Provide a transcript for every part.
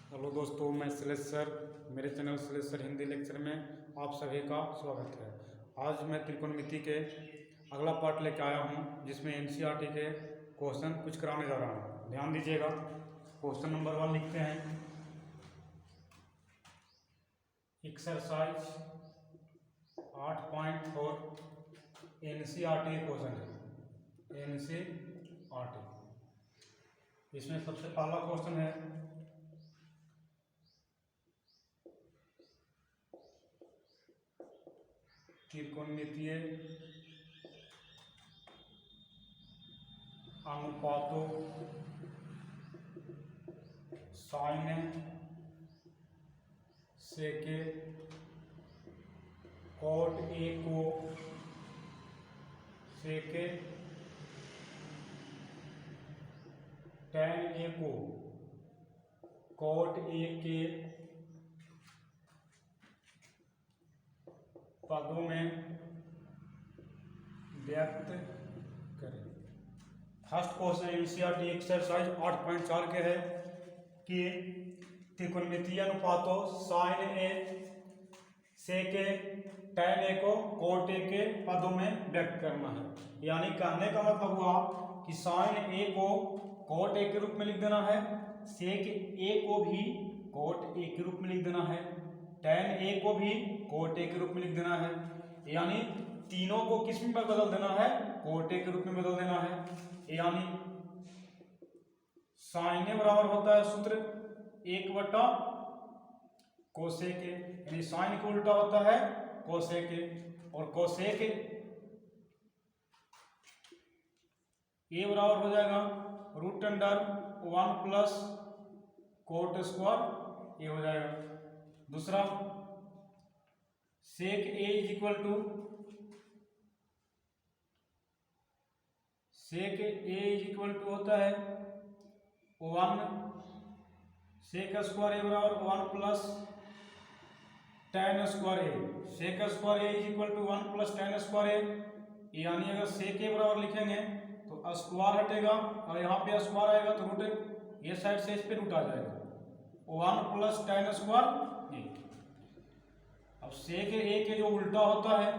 Hello दोस्तों, मैं Shailesh sir, मेरे channel Shailesh sir Hindi lecture में आप सभी का स्वागत है। आज मैं त्रिकोणमिति के अगला पार्ट लेके आया हूँ, जिसमें एनसीईआरटी के क्वेश्चन कुछ कराने जा रहा हूँ। ध्यान दीजिएगा। क्वेश्चन नंबर 1 लिखते हैं। एक्सरसाइज 8.4 एनसीईआरटी क्वेश्चन है। एनसीईआरटी इसमें सबसे पहला क्वेश्चन है, त्रिकोणमितीय अनुपातों साइन सेक कॉट ए को सेक टैन ए को कॉट ए के पदों में व्यक्त करें। फर्स्ट क्वेश्चन एनसीईआरटी एक्सरसाइज 8.4 के है कि त्रिकोणमितीय अनुपातों sign A sec tan A को कॉट ए के पदों में व्यक्त करना है। यानी कहने का मतलब हुआ कि साइन ए को कॉट ए के रूप में लिख देना है, सेक ए को भी कॉट ए के रूप में लिख देना है, टैन ए को भी कॉट ए के रूप में लिख देना है। यानी तीनों को किस में बदल देना है? कॉट ए के रूप में बदल देना है। यानी साइन ए बराबर होता है सूत्र 1/कोसेक, यानी साइन को उल्टा होता है कोसेक, और कोसेक ए बराबर हो जाएगा √1 प्लस कोट स्क्वायर ए हो जाएगा। दूसरा sec A is equal to होता है 1 सेक स्क्वायर ए बराबर 1 plus tan square A. Sec square A is equal to 1 plus tan square A. यानी अगर सेक ए बराबर लिखेंगे तो स्क्वायर हटेगा और यहाँ पे स्क्वायर आएगा तो रूट ये साइड से इस पे रूट आ जाएगा 1 प्लस टैन स्क्वायर ए। अब सेक ए के जो उल्टा होता है,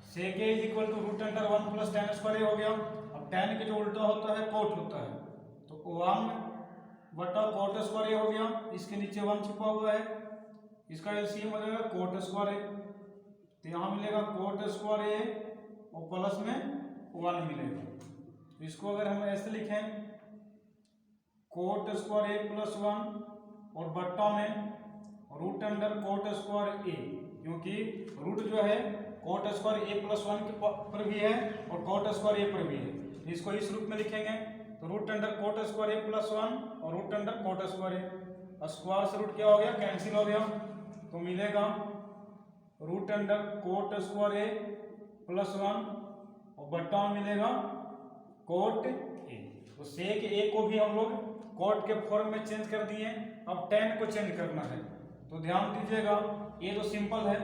sec A is equal to √1 plus tan square A हो गया। अब टैन के जो उल्टा होता है कोट होता है, तो 1/कोट स्क्वायर ए हो गया। इसके नीचे 1 छिपा हुआ है, इसका एलसीएम हो जाएगा कोट स्क्वायर ए। तो यहाँ मिलेगा कोट स्क्वायर ए और प्लस में 1 मिलेगा। तो इसको अगर हम ऐसे लिखें कोट स्क्वायर ए प्लस 1 और बट्टा में √कोट स्क्वायर ए, क्योंकि रूट जो है कोट स्क्वायर ए प्लस 1 पर भी है और कोट स्क्वायर ए पर भी है। इसको इस रूप में लिखेंगे तो √कोट स्क्वायर ए प्लस 1 और √कोट स्क्वायर ए। स्क्वायर से रूट क्या हो गया? कैंसिल हो गया। तो मिलेगा √कोट स्क्वायर ए प्लस 1 और बट्टा में मिलेगा कोट ए। तो सेक ए को भी हम लोग कोट के फॉर्म में चेंज कर दिए। अब टैन को चेंज करना है, तो ध्यान दीजिएगा, ये तो सिंपल है,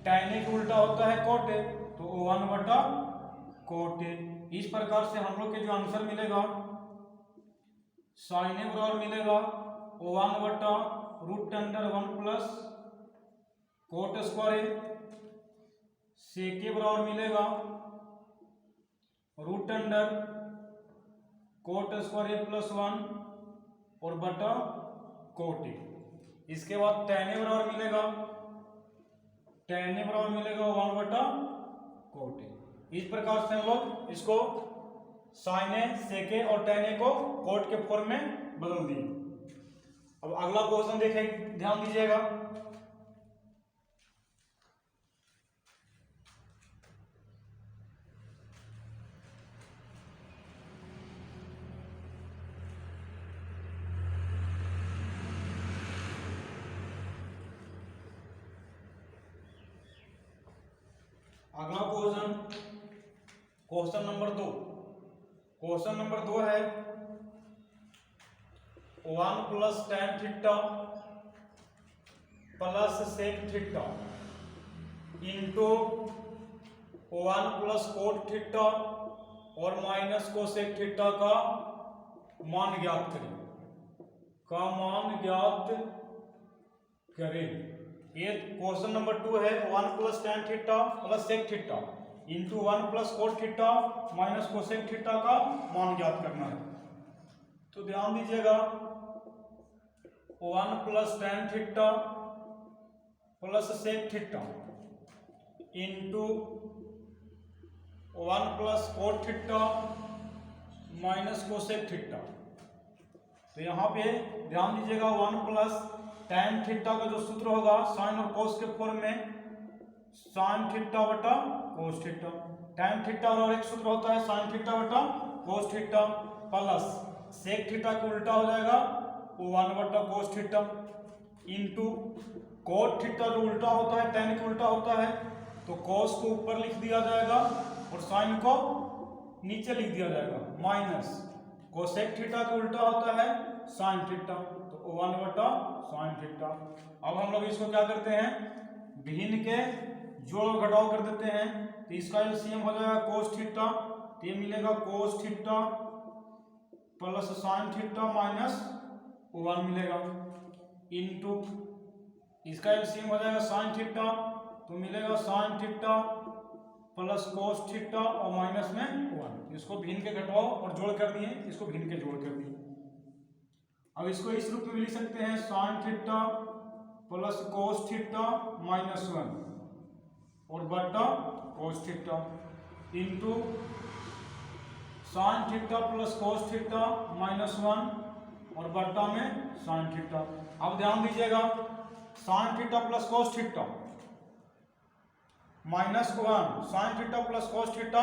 टैन ए का उल्टा होता है कोट ए, तो 1/कोट ए। इस प्रकार से हम लोग के जो आंसर मिलेगा साइन ए बराबर मिलेगा 1/√1 प्लस कोट स्क्वायर ए, सेक ए बराबर मिलेगा √कोट स्क्वायर ए प्लस 1 और बटा कोट ए। इसके बाद टैन ए बराबर मिलेगा 1/कोट ए। इस प्रकार से हम लोग इसको साइन ए, सेक ए और टैन ए को कोट के फॉर्म में बदल दिए। अब अगला क्वेश्चन देखें, ध्यान दीजिएगा। अगला क्वेश्चन नंबर 2। क्वेश्चन नंबर 2 है 1 plus tan theta plus sec theta into 1 plus cot theta और माइनस कोसेक थीटा का मान ज्ञात करें। का मान ज्ञात करें। ये क्वेश्चन नंबर 2 है। 1 प्लस tan theta plus sec theta into 1 plus cot theta minus cosec theta का मान ज्ञात करना है। तो ध्यान दीजिएगा 1 प्लस tan theta plus sec theta into 1 plus cot theta minus cosec theta. तो यहाँ पे ध्यान दीजिएगा 1 प्लस tan थीटा का जो सूत्र होगा साइन और कोस के फॉर्म में साइन थीटा बटा कोस थीटा। tan थीटा और एक सूत्र होता है साइन थीटा बटा cos theta plus sec theta का उल्टा हो जाएगा 1 बटा cos theta into cot theta जो उल्टा होता है tan का उल्टा होता है तो कोस को ऊपर लिख दिया जाएगा और साइन को नीचे लिख दिया जाएगा माइनस कोसेक थीटा का उल्टा होता है साइन थीटा तो 1 बटा साइन थीटा। अब हम लोग इसको क्या करते हैं भिन्न के जोड़ घटाव कर देते हैं तो इसका एलसीएम हो जाएगा कोस थीटा तो ये मिलेगा कोस theta plus sine theta minus 1 मिलेगा इंटू इसका एलसीएम हो जाएगा साइन थीटा तो मिलेगा sign theta plus cos theta और माइनस में 1। इसको भिन्न के घटाओ और जोड़ कर दिए इसको भिन्न के जोड़ कर दिए। अब इसको इस रूप में भी लिख सकते हैं sine theta plus cos theta minus 1 और बटा cos theta into sine theta plus cos theta minus 1 और बटा में साइन थीटा। अब ध्यान दीजिएगा sign theta plus cos theta minus 1 sign theta plus cos theta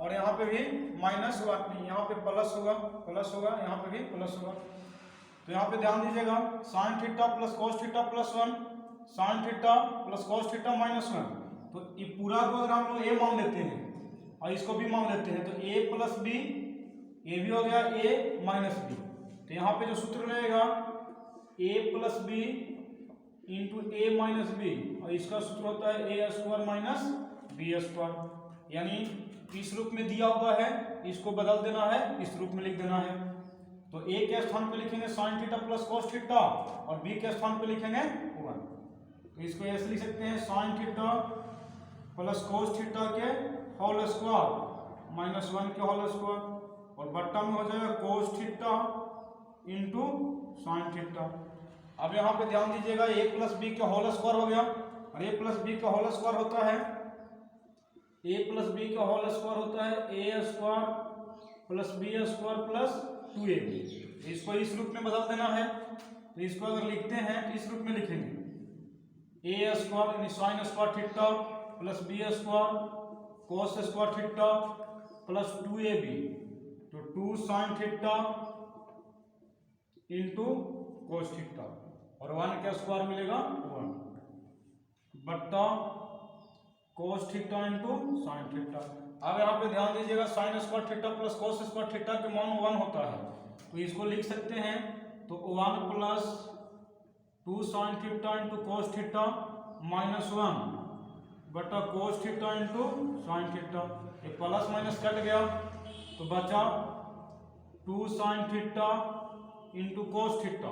और यहाँ पे भी माइनस 1 नहीं यहाँ पे प्लस होगा यहाँ पे भी प्लस होगा। तो यहाँ पे ध्यान दीजिएगा sign theta plus cos theta plus 1 sign theta plus cos theta minus 1 तो ये पूरा को अगर हम लोग ए मान लेते हैं और इसको भी मान लेते हैं तो ए प्लस बी ए भी हो गया ए माइनस बी। तो यहाँ पे जो सूत्र रहेगा ए प्लस बी इंटू ए माइनस बी और इसका सूत्र होता है ए स्क्वायर माइनस बी स्क्वायर यानी इस रूप में दिया हुआ है इसको बदल देना है इस रूप में लिख देना है। तो ए के स्थान पे लिखेंगे sign theta plus cos theta और बी के स्थान पे लिखेंगे 1। तो इसको ऐसे लिख सकते हैं sine theta plus cos theta के होल स्क्वायर माइनस 1 के होल स्क्वायर और बट्टा में हो जाएगा cos theta into sine theta. अब यहाँ पे ध्यान दीजिएगा a प्लस बी का होल स्क्वायर हो गया और a प्लस बी का होल स्क्वायर होता है a प्लस बी का होल स्क्वायर होता है a square plus B square plus 2ab। इसको इस रूप में बदल देना है तो इसको अगर लिखते हैं तो इस रूप में लिखेंगे a स्क्वायर यानी sine square theta plus B square cos square theta plus 2ab तो 2 sine theta into cos theta और 1 का स्क्वायर मिलेगा 1 बट्टा cos theta into sine theta. अब यहाँ पे ध्यान दीजिएगा sine square theta plus cos square theta के मान 1 होता है तो इसको लिख सकते हैं तो 1 plus 2 sine theta into cos theta minus 1 बटा cos theta into sine theta. ये प्लस माइनस कट गया तो बचा 2 sine theta into cos theta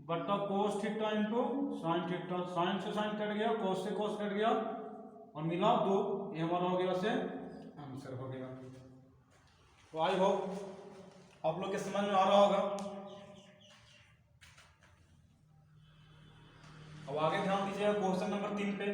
बटा cos theta into sine theta. Sine से साइन कट गया कोस से कोस कट गया और मिला 2 ये हमारा हो गया से आंसर हो गया। तो आई होप आप लोग के समझ में आ रहा होगा। अब आगे ध्यान दीजिएगा क्वेश्चन नंबर 3 पे।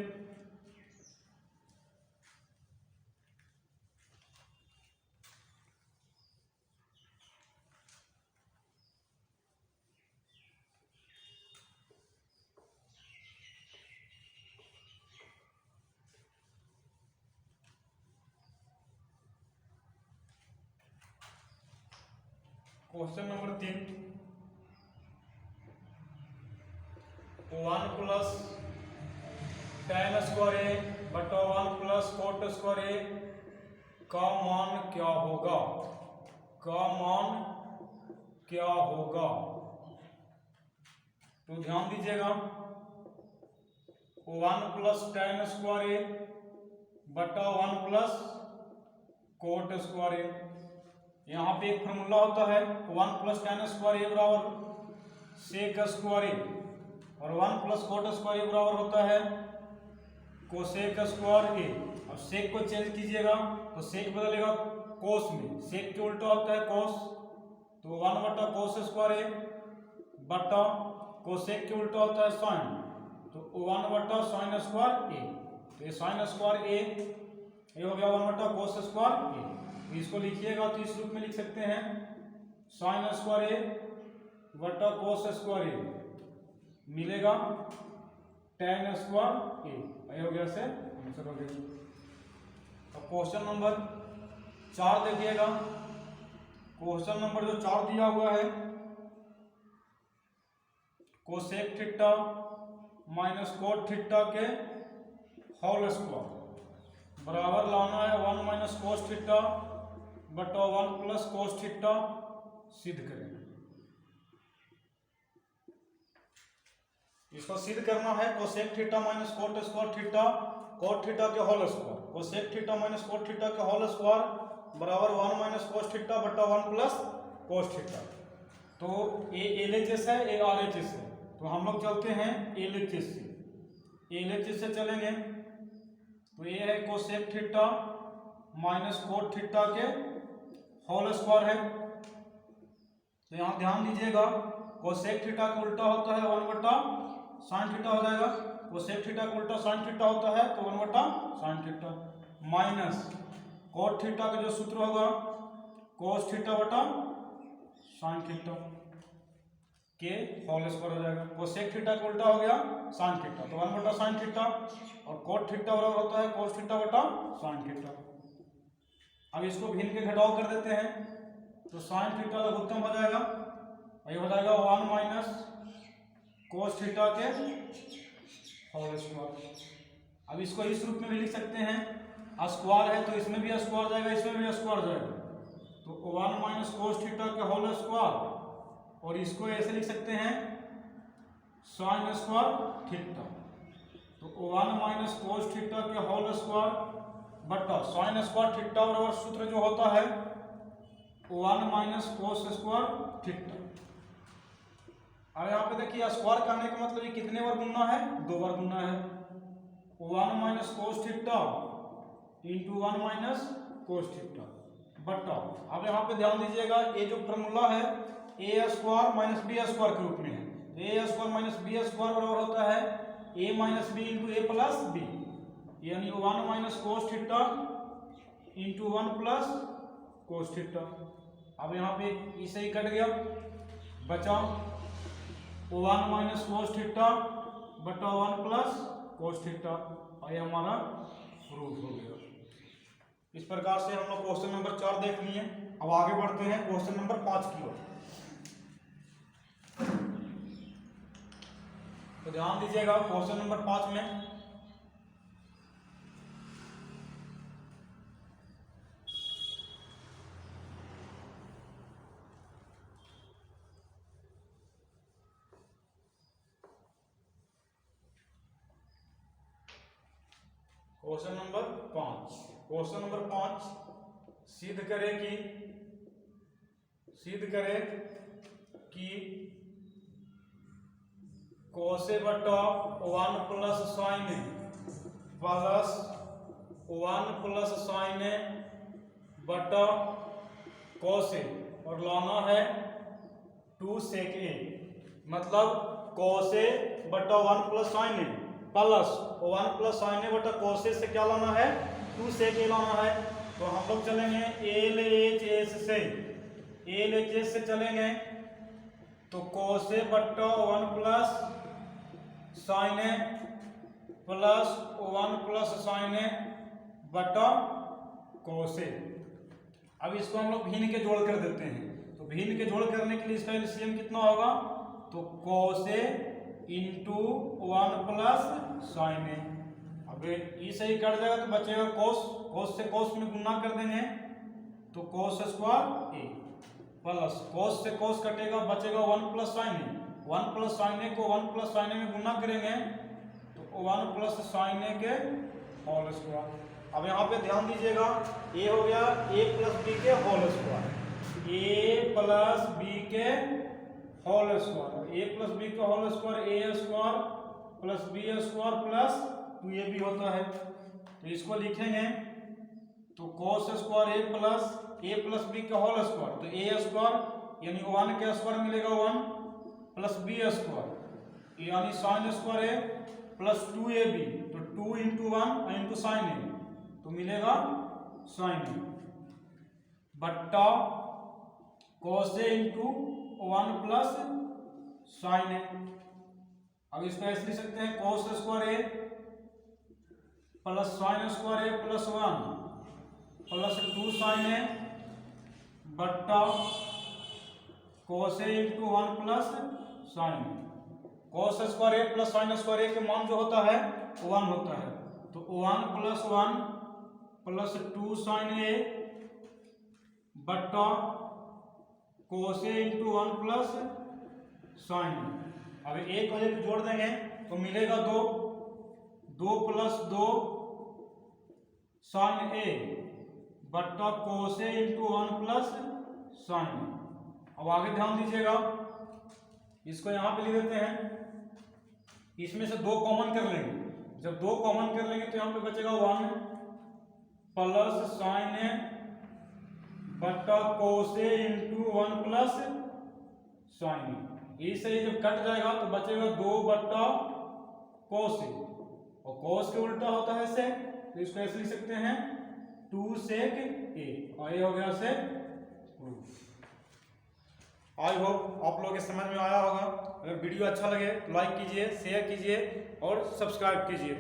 क्वेश्चन नंबर 3 1 प्लस tan स्क्वायर ए बटा 1 प्लस कोट स्क्वायर ए का मान क्या होगा तो ध्यान दीजिएगा 1 प्लस tan स्क्वायर ए बटा 1 प्लस कोट स्क्वायर ए। यहाँ पे एक फॉर्मूला होता है 1 प्लस tan स्क्वायर ए बराबर सेक स्क्वायर ए, और 1 प्लस कोट स्क्वायर ए बराबर होता है कोसेक स्क्वायर ए। अब सेक को चेंज कीजिएगा तो सेक बदलेगा कोस में, सेक के उल्टा होता है कोस, तो 1 बटा कोस स्क्वायर ए बटा कोसेक के उल्टा होता है साइन, तो 1 बटा साइन स्क्वायर ए। तो ये साइन स्क्वायर ए ये हो गया 1 बटा कोस स्क्वायर ए। इसको लिखिएगा तो इस रूप में लिख सकते हैं साइन स्क्वायर ए बटा कोस स्क्वायर ए मिलेगा tan स्क्वायर ए। ये हो गया से आंसर हो गया। अब क्वेश्चन नंबर 4 देखिएगा। क्वेश्चन नंबर जो 4 दिया हुआ है, cosec theta minus cot theta के होल स्क्वायर बराबर लाना है 1 माइनस कोस थीटा बटा 1 प्लस कोस थीटा सिद्ध करें। इसको सिद्ध करना है cosec theta minus cot square theta cot theta के whole square, cosec theta minus cot theta के होल स्क्वायर बराबर 1 माइनस कोस थीटा बटा 1 प्लस कोस थीटा। तो ये LHS है, ये RHS है, तो हम लोग चलते हैं LHS से। LHS से चलेंगे तो ये है cosec theta minus cot theta के होल स्क्वायर है। तो यहाँ ध्यान दीजिएगा कोसेक थीटा का उल्टा होता है 1 बटा साइन थीटा हो जाएगा, कोसेक थीटा का उल्टा साइन थीटा होता है तो 1 बटा sine theta minus cot theta का जो सूत्र होगा कोस थीटा बटा साइन थीटा के होल स्क्वायर हो जाएगा। कोसेक थीटा का उल्टा हो गया साइन थीटा, तो 1 बटा साइन थीटा, और कोट थीटा बराबर होता है कोस थीटा बटा साइन थीटा। अब इसको भिन्न के घटाव कर देते हैं तो साइन थीटा लघुत्तम हो जाएगा, ये हो जाएगा 1 माइनस कोस थीटा के होल स्क्वायर। अब इसको इस रूप में भी लिख सकते हैं, स्क्वायर है तो इसमें भी स्क्वायर जाएगा, इसमें भी स्क्वायर जाएगा, तो 1 माइनस कोस थीटा के होल स्क्वायर, और इसको ऐसे लिख सकते हैं साइन स्क्वायर थीटा, तो 1 माइनस कोस थीटा के होल स्क्वायर बटा साइन स्क्वायर थीटा बराबर सूत्र जो होता है 1 माइनस कोस स्क्वायर थीटा। अब यहाँ पे देखिए स्क्वायर करने का मतलब ये कितने बार गुना है, 2 बार गुना है, 1 minus cos theta into 1 minus cos theta बटा। अब यहाँ पे ध्यान दीजिएगा ये जो फॉर्मूला है ए स्क्वायर माइनस बी स्क्वायर के रूप में है, ए स्क्वायर माइनस बी स्क्वायर बराबर होता है ए माइनस बी इंटू ए प्लस बी, यानी 1 minus cos theta into 1 plus cos theta. अब यहाँ पे इसे ही कट गया, बचा 1 माइनस कोस थीटा बटा 1 प्लस कोस थीटा, और ये हमारा प्रूफ हो गया। इस प्रकार से हम लोग क्वेश्चन नंबर 4 देख लिए। अब आगे बढ़ते हैं क्वेश्चन नंबर 5 की ओर। तो ध्यान दीजिएगा क्वेश्चन नंबर 5 में क्वेश्चन नंबर 5 सिद्ध करें कि कोसे बटा 1 प्लस साइन बटा कोसे, और लाना है 2 सेक ए, मतलब कोसे बटा 1 plus sign plus 1 plus sign बटा कोसे से क्या लाना है, 2 सेक ए लाना है। तो हम लोग चलेंगे LHS से चलेंगे, तो कोसे बटा 1 plus sign plus 1 plus sign बटा कोसे। अब इसको हम लोग भिन्न के जोड़ कर देते हैं, तो भिन्न के जोड़ करने के लिए इसका एलसीएम कितना होगा, तो कोसे इंटू 1 प्लस साइन। अब ये सही कट जाएगा तो बचेगा कोस से कोस में गुना कर देंगे तो cos square A, plus cos से कोस कटेगा बचेगा 1 प्लस साइन, 1 प्लस साइन को 1 प्लस साइन में गुना करेंगे तो 1 प्लस साइन के होल स्क्वायर। अब यहाँ पे ध्यान दीजिएगा ए हो गया a प्लस बी के whole square, a plus B के whole square, A plus B का whole square A square plus B square plus 2ab होता है। तो इसको लिखेंगे तो cos square A plus B का होल स्क्वायर, तो ए स्क्वायर यानी 1 का स्क्वायर मिलेगा 1 प्लस बी स्क्वायर यानी sine square A plus 2ab, तो 2 इंटू 1 इंटू साइन ए, तो मिलेगा साइन ए बट्टा cos ए इंटू 1 प्लस साइन ए। अब इसको ऐसे लिख सकते हैं cos square A plus sine square A plus 1 plus 2 sign ए बट्टा cos A into 1 plus sign A. cos square A plus sine square ए के मान जो होता है 1 होता है, तो 1 प्लस 2 साइन ए बट्टा cos ए इंटू 1 प्लस साइन ए। अब एक को एक जोड़ देंगे तो मिलेगा 2 प्लस 2 साइन ए बट्टा cos ए इंटू 1 प्लस साइन ए। अब आगे ध्यान दीजिएगा, इसको यहाँ पे लिख देते हैं, इसमें से 2 कॉमन कर लेंगे, जब 2 कॉमन कर लेंगे तो यहाँ पे बचेगा 1 प्लस साइन ए बट्टा cos ए इंटू 1 प्लस साइन ए। इससे ये जब कट जाएगा तो बचेगा 2 बट्टा cos ए, और cos के उल्टा होता है sec, तो इसको ऐसे लिख सकते हैं 2 sec ए, और ये हो गया sec प्रूफ। आई होप आप लोगों के समझ में आया होगा। अगर वीडियो अच्छा लगे तो लाइक कीजिए, शेयर कीजिए और सब्सक्राइब कीजिए।